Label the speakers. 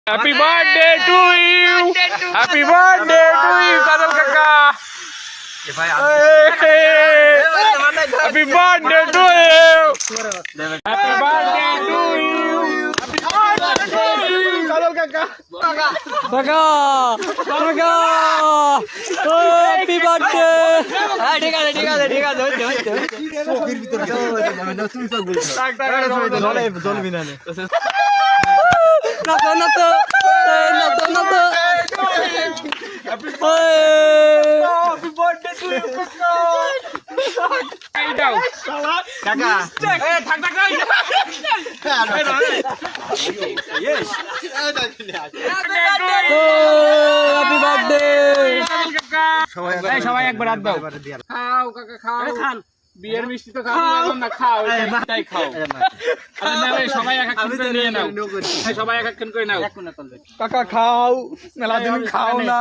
Speaker 1: Happy birthday to you, happy birthday to you Kajal কাকা। Happy birthday to you, happy birthday to you, Kajal কাকা।
Speaker 2: কাকা কাকা ও happy birthday. হ্যাঁ ঠিক আছে ঠিক আছে ঠিক আছে হচ্ছে হচ্ছে নাতো নাতো নাতো নাতো।
Speaker 1: হ্যাপি বার্থডে টু ইউ কাকা। এই দাও কাকা, এ থাক থাক এই
Speaker 2: হ্যাপি বার্থডে।
Speaker 1: সবাই একবার হাত দাও। খাও কাকা খাও, খান বিয়ের মিষ্টি তো খাও না, খাও তাই খাও। সবাই এক এক করে নিয়ে নাও, সবাই এক এক করে নাও।
Speaker 2: কাকা খাও, মেলা দিন খাও না।